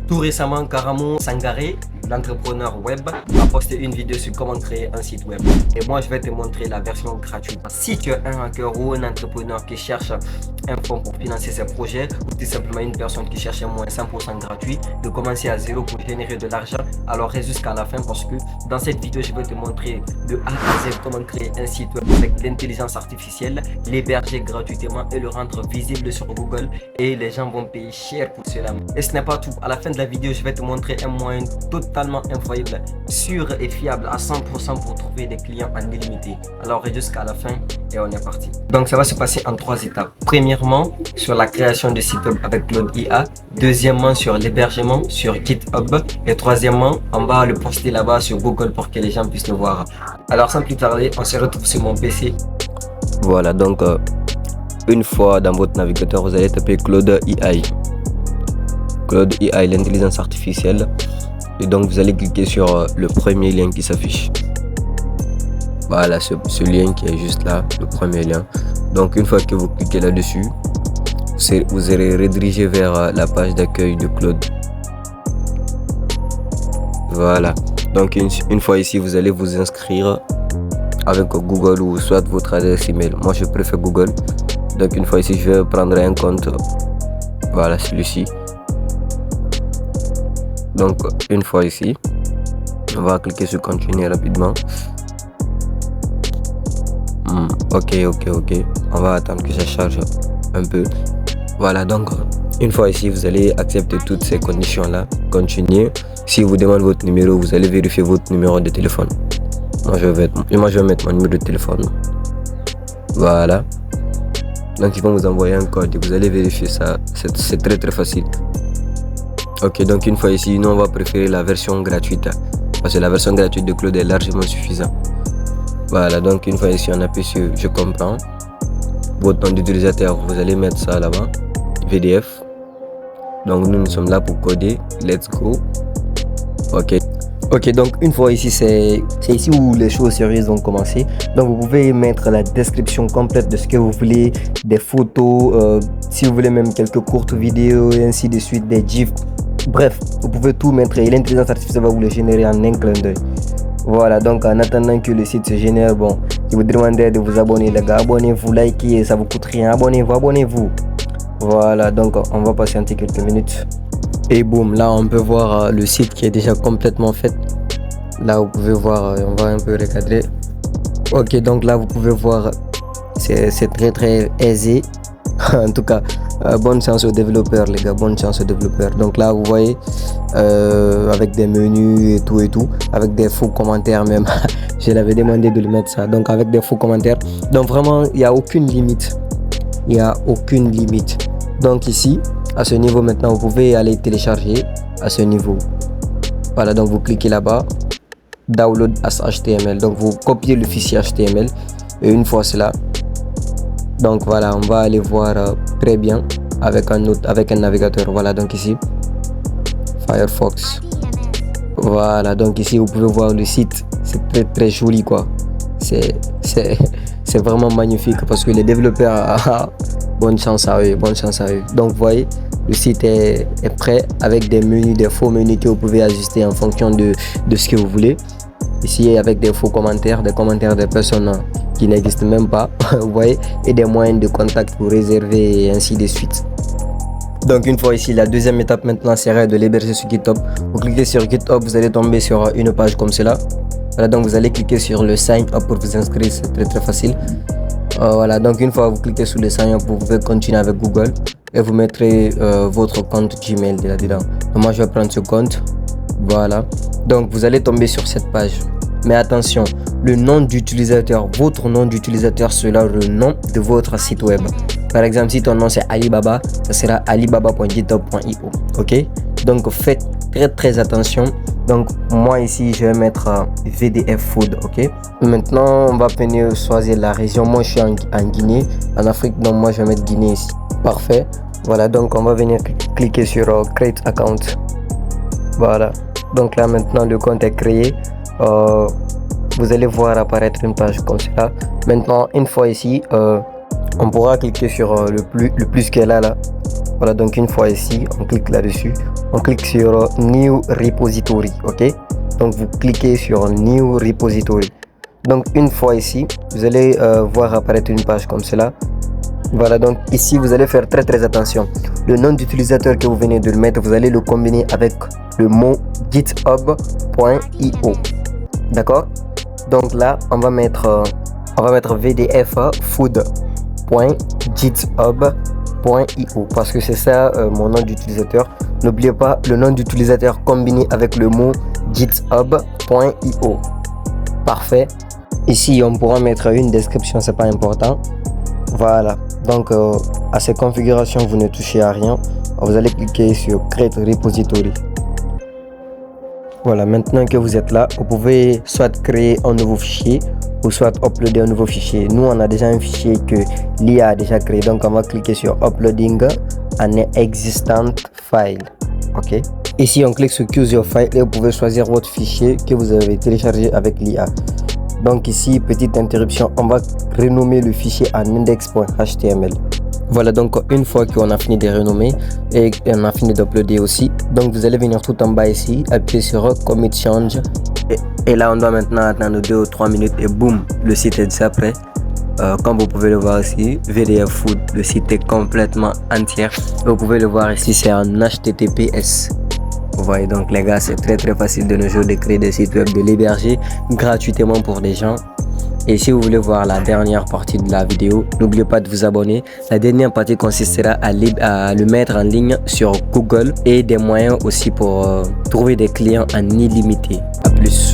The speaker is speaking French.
Tout récemment, Karamo Sangaré, l'entrepreneur web, a posté une vidéo sur comment créer un site web. Et moi, je vais te montrer la version gratuite. Si tu es un hacker ou un entrepreneur qui cherche un fonds pour financer ses projets, ou tout simplement une personne qui cherche un moins 100% gratuit, de commencer à zéro pour générer de l'argent, alors reste jusqu'à la fin parce que dans cette vidéo, je vais te montrer de A à Z comment créer un site web avec l'intelligence artificielle, l'héberger gratuitement et le rendre visible sur Google. Et les gens vont payer cher pour cela. Et ce n'est pas tout. À la fin de la vidéo, je vais te montrer un moyen totalement infaillible, sûr et fiable à 100% pour trouver des clients en illimité. Alors reste jusqu'à la fin et on est parti. Donc ça va se passer en 3 étapes. Premièrement, sur la création de site web avec Claude IA. Deuxièmement, sur l'hébergement sur GitHub. Et troisièmement, on va le poster là-bas sur Google pour que les gens puissent le voir. Alors sans plus tarder, on se retrouve sur mon PC. Voilà, donc une fois dans votre navigateur, vous allez taper Claude AI. Claude AI, l'intelligence artificielle. Et donc vous allez cliquer sur le premier lien qui s'affiche. Voilà, ce lien qui est juste là, le premier lien. Donc une fois que vous cliquez là-dessus, vous serez redirigé vers la page d'accueil de Claude. Voilà. Donc une fois ici, vous allez vous inscrire avec Google ou soit votre adresse email. Moi je préfère Google. Donc une fois ici, je vais prendre un compte. Voilà, celui-ci. Donc une fois ici, on va cliquer sur continuer rapidement. Ok. On va attendre que ça charge un peu. Voilà, donc une fois ici, vous allez accepter toutes ces conditions là. Continuer. Si vous demande votre numéro, vous allez vérifier votre numéro de téléphone. Moi je vais mettre mon numéro de téléphone. Voilà. Donc ils vont vous envoyer un code et vous allez vérifier ça. C'est très facile. Ok, donc une fois ici, nous on va préférer la version gratuite parce que la version gratuite de Claude est largement suffisante. Voilà, donc une fois ici, on appuie sur je comprends. Votre nom d'utilisateur, vous allez mettre ça là-bas, VDF. Donc nous sommes là pour coder. Let's go. Ok, donc une fois ici, c'est ici où les choses sérieuses vont commencer. Donc vous pouvez mettre la description complète de ce que vous voulez, des photos, si vous voulez même quelques courtes vidéos et ainsi de suite, des gifs. Bref, vous pouvez tout mettre et l'intelligence artificielle va vous le générer en un clin d'œil. Voilà, donc en attendant que le site se génère, bon, je vous demandais de vous abonner les gars, abonnez-vous, likez, ça vous coûte rien, abonnez-vous. Voilà, donc on va patienter quelques minutes. Et boum, là on peut voir le site qui est déjà complètement fait. Là vous pouvez voir, on va un peu recadrer. Ok, donc là vous pouvez voir, c'est très aisé. En tout cas, bonne chance aux développeurs les gars, bonne chance aux développeurs. Donc là vous voyez, avec des menus et tout, avec des faux commentaires même. Je l'avais demandé de le mettre ça, donc avec des faux commentaires. Donc vraiment, il n'y a aucune limite. Donc ici, à ce niveau maintenant, vous pouvez aller télécharger à ce niveau. Voilà, donc vous cliquez là-bas, download as HTML. Donc vous copiez le fichier HTML et une fois cela, donc voilà, on va aller voir très bien avec un navigateur. Voilà, donc ici Firefox. Voilà, donc ici vous pouvez voir le site. C'est très joli quoi. C'est vraiment magnifique parce que les développeurs bonne chance à eux. Donc vous voyez, le site est prêt avec des menus, des faux menus que vous pouvez ajuster en fonction de ce que vous voulez. Ici avec des faux commentaires, des commentaires de personnes qui n'existent même pas, vous voyez, et des moyens de contact pour réserver et ainsi de suite. Donc une fois ici, la deuxième étape maintenant serait de l'héberger sur GitHub. Vous cliquez sur GitHub, vous allez tomber sur une page comme cela. Voilà, donc vous allez cliquer sur le sign up pour vous inscrire, c'est très facile. Voilà, donc une fois vous cliquez sur le sign up, vous pouvez continuer avec Google et vous mettrez votre compte Gmail là-dedans. Moi je vais prendre ce compte. Voilà, donc vous allez tomber sur cette page. Mais attention, le nom d'utilisateur, votre nom d'utilisateur sera le nom de votre site web. Par exemple, si ton nom c'est Alibaba, ça sera alibaba.github.io. Ok, donc faites très attention. Donc moi ici je vais mettre VDF Food. Ok, maintenant on va venir choisir la région. Moi je suis en Guinée, en Afrique, donc moi je vais mettre Guinée ici. Parfait. Voilà, donc on va venir cliquer sur Create Account. Voilà, donc là maintenant le compte est créé. Vous allez voir apparaître une page comme cela. Maintenant une fois ici, on pourra cliquer sur le plus qui est là. Voilà, donc une fois ici, on clique là-dessus. on clique sur New Repository, ok. Donc vous cliquez sur New Repository. Donc une fois ici, vous allez voir apparaître une page comme cela. Voilà, donc ici vous allez faire très attention. Le nom d'utilisateur que vous venez de le mettre, vous allez le combiner avec le mot github.io. D'accord? Donc là, on va mettre vdf food.github.io parce que c'est ça mon nom d'utilisateur. N'oubliez pas le nom d'utilisateur combiné avec le mot github.io. Parfait. Ici, on pourra mettre une description, c'est pas important. Voilà. Donc, à ces configurations, vous ne touchez à rien. Vous allez cliquer sur Create Repository. Voilà, maintenant que vous êtes là, vous pouvez soit créer un nouveau fichier ou soit uploader un nouveau fichier. Nous, on a déjà un fichier que l'IA a déjà créé. Donc, on va cliquer sur Uploading an existing file. OK. Ici, on clique sur Choose your file et vous pouvez choisir votre fichier que vous avez téléchargé avec l'IA. Donc ici, petite interruption, on va renommer le fichier en index.html. Voilà, donc une fois qu'on a fini de renommer et on a fini d'uploader aussi, donc vous allez venir tout en bas ici, appuyer sur Commit Change. Et là, on doit maintenant attendre 2 ou 3 minutes et boum, le site est déjà prêt. Comme vous pouvez le voir ici, VDF Food, le site est complètement entier. Vous pouvez le voir ici, c'est en HTTPS. Vous voyez, donc les gars, c'est très facile de nos jours de créer des sites web, de l'héberger gratuitement pour des gens. Et si vous voulez voir la dernière partie de la vidéo, n'oubliez pas de vous abonner. La dernière partie consistera à le mettre en ligne sur Google et des moyens aussi pour trouver des clients en illimité. À plus.